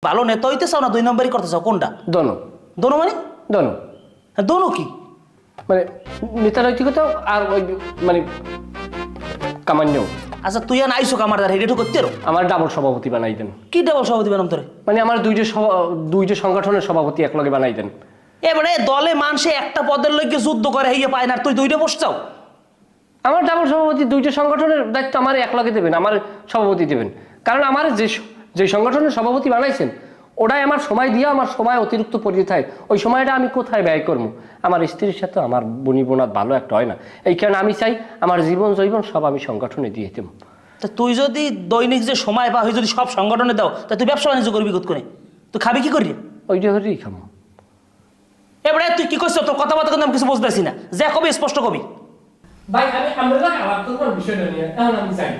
ভালো নেতা হইতে চাও না 2 নম্বরই করতে চাও, কোনটা? দোনো দোনো মানে? দোনো দোনো কি? মানে নেতা নৈতিকতা আর ওই মানে কামান্য। আচ্ছা তুই আর আইসো কামার দ্বারা এটা করতে রো আমার ডাবল সভাপতি বানাই দেন। কি ডাবল সভাপতি বানাম তোরে? মানে আমার দুইটা সংগঠনের সভাপতি একলগে বানাই দেন। এবারে দলে মানুষে একটা পদের লইকে যুদ্ধ করে হইয়া পায় না, তুই 2টা বস চাও? আমার ডাবল সভাপতি দুইটা সংগঠনের দায়িত্ব আমার একলগে দেবেন, আমার সভাপতি দেবেন। কারণ আমার যে সংগঠনের সভাপতি বানাইছেন ওটাই আমার সময় দিয়ে আমার সময় অতিরিক্ত পড়ে থাকে, ওই সময়টা আমি কোথায় ব্যয় করবো? আমার স্ত্রীর সাথে আমার বনিবনাত ভালো একটা হয় না, এই কারণে আমি চাই আমার জীবন জৈবন সব আমি সংগঠনে দিয়ে দেব। তা তুই যদি দৈনিক যে সময় পা যদি সব সংগঠনে দাও তা তুই ব্যবসা বাণিজ্য করবি কোথ করে? তুই খাবি কি করি? ওইটা হলেই খামো। এবারে তুই কি করছিস? তোর কথাবার্তা কিন্তু আমি কিছু বুঝতেছি না, যা কবি স্পষ্ট কবি। ভাই আমরা আলাপ করবো বিষয়টা নিয়ে, এখন আমি চাই